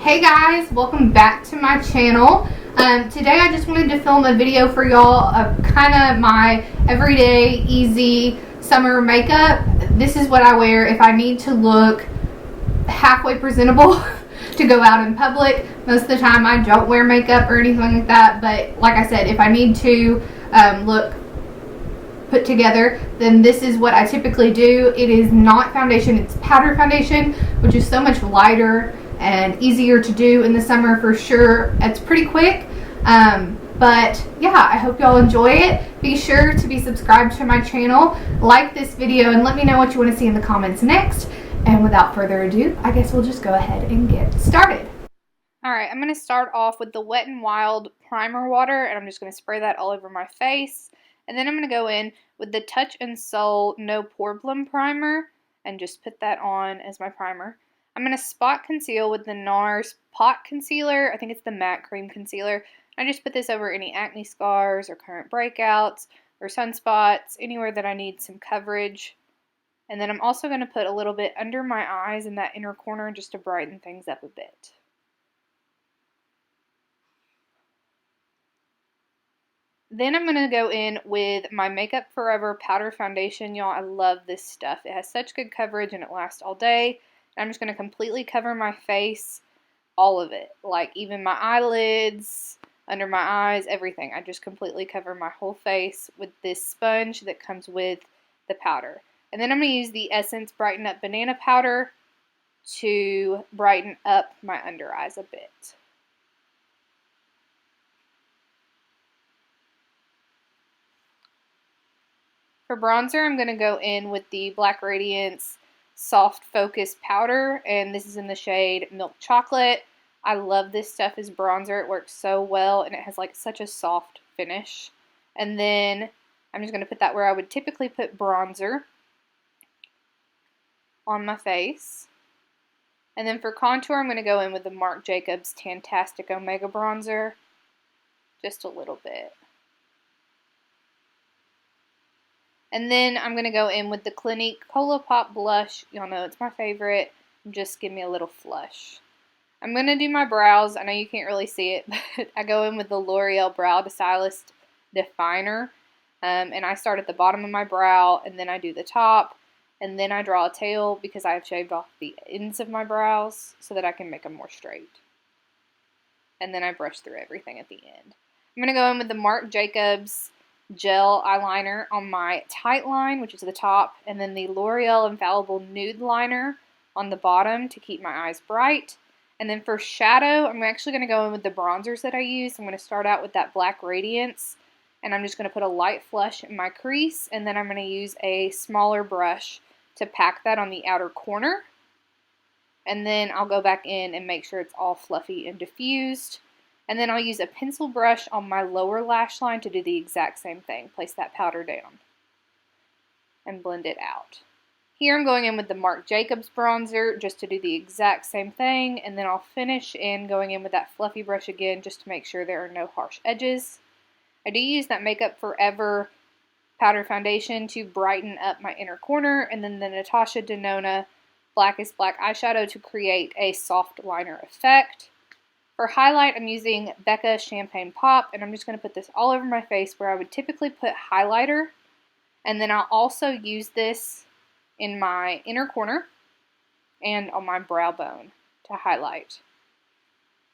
Hey guys, welcome back to my channel. Today I just wanted to film a video for y'all of kind of my everyday easy summer makeup. This is what I wear if I need to look halfway presentable to go out in public. Most of the time I don't wear makeup or anything like that, but like I said, if I need to look put together, then this is what I typically do. It is not foundation, it's powder foundation, which is so much lighter and easier to do in the summer for sure. It's pretty quick, but yeah, I hope y'all enjoy it. Be sure to be subscribed to my channel, like this video, and let me know what you want to see in the comments next. And without further ado, I guess we'll just go ahead and get started. Alright, I'm going to start off with the Wet n Wild primer water, and I'm just going to spray that all over my face. And then I'm going to go in with the Touch and Soul No Problem primer and just put that on as my primer. I'm going to spot conceal with the Nars Pot Concealer. I think it's the matte cream concealer. I just put this over any acne scars or current breakouts or sunspots, anywhere that I need some coverage. And then I'm also going to put a little bit under my eyes in that inner corner just to brighten things up a bit. Then I'm going to go in with my Makeup Forever Powder Foundation. Y'all, I love this stuff. It has such good coverage and it lasts all day. I'm just going to completely cover my face, all of it, like even my eyelids, under my eyes, everything. I just completely cover my whole face with this sponge that comes with the powder. And then I'm going to use the Essence Brighten Up Banana Powder to brighten up my under eyes a bit. For bronzer, I'm going to go in with the Black Radiance Soft Focus Powder, and this is in the shade Milk Chocolate. I love this stuff as bronzer. It works so well, and it has like such a soft finish. And then I'm just going to put that where I would typically put bronzer on my face. And then for contour, I'm going to go in with the Marc Jacobs Tantastic Omega Bronzer, just a little bit. And then I'm going to go in with the Clinique Cola Pop Blush. Y'all know it's my favorite. Just give me a little flush. I'm going to do my brows. I know you can't really see it, but I go in with the Loreal Brow Stylist Definer. And I start at the bottom of my brow, and then I do the top, and then I draw a tail because I have shaved off the ends of my brows so that I can make them more straight. And then I brush through everything at the end. I'm going to go in with the Marc Jacobs Gel Eyeliner on my tight line, which is the top, and then the L'Oreal Infallible Nude Liner on the bottom to keep my eyes bright. And then for shadow, I'm actually going to go in with the bronzers that I use. I'm going to start out with that Black Radiance, and I'm just going to put a light flush in my crease, and then I'm going to use a smaller brush to pack that on the outer corner. And then I'll go back in and make sure it's all fluffy and diffused. And then I'll use a pencil brush on my lower lash line to do the exact same thing. Place that powder down and blend it out. Here I'm going in with the Marc Jacobs bronzer just to do the exact same thing. And then I'll finish in going in with that fluffy brush again just to make sure there are no harsh edges. I do use that Makeup Forever powder foundation to brighten up my inner corner. And then the Natasha Deanna Blackest Black eyeshadow to create a soft liner effect. For highlight, I'm using Becca Champagne Pop, and I'm just going to put this all over my face where I would typically put highlighter. And then I'll also use this in my inner corner and on my brow bone to highlight.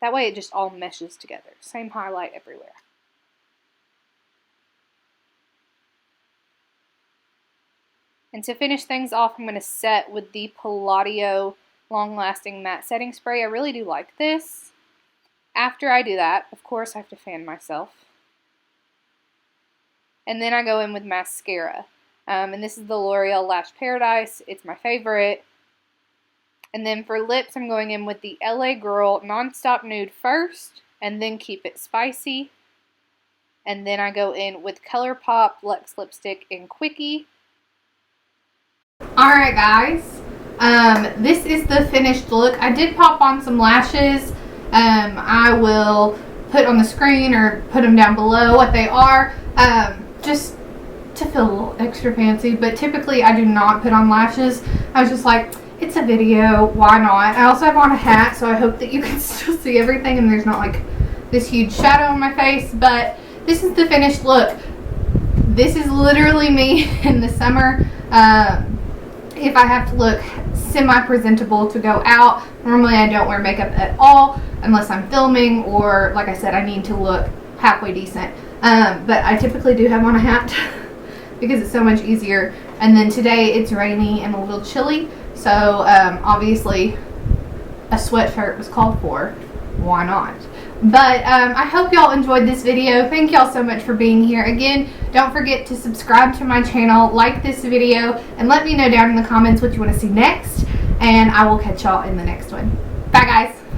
That way it just all meshes together. Same highlight everywhere. And to finish things off, I'm going to set with the Paladio Long Lasting Matte Setting Spray. I really do like this. After I do that, of course, I have to fan myself. And then I go in with mascara. And this is the L'Oreal Lash Paradise. It's my favorite. And then for lips, I'm going in with the LA Girl Nonstop Nude first, and then Keep It Spicy. And then I go in with ColourPop Luxe Lipstick in Quickie. Alright guys, this is the finished look. I did pop on some lashes. I will put on the screen or put them down below what they are, just to feel a little extra fancy, but typically I do not put on lashes. I was just like, it's a video, why not? I also have on a hat, so I hope that you can still see everything and there's not like this huge shadow on my face, but this is the finished look. This is literally me in the summer. If I have to look semi-presentable to go out, normally I don't wear makeup at all unless I'm filming or, like I said, I need to look halfway decent. But I typically do have on a hat because it's so much easier. And then today it's rainy and a little chilly, so obviously a sweatshirt was called for. Why not? But I hope y'all enjoyed this video. Thank y'all so much for being here. Again, don't forget to subscribe to my channel, like this video, and let me know down in the comments what you want to see next. And I will catch y'all in the next one. Bye, guys.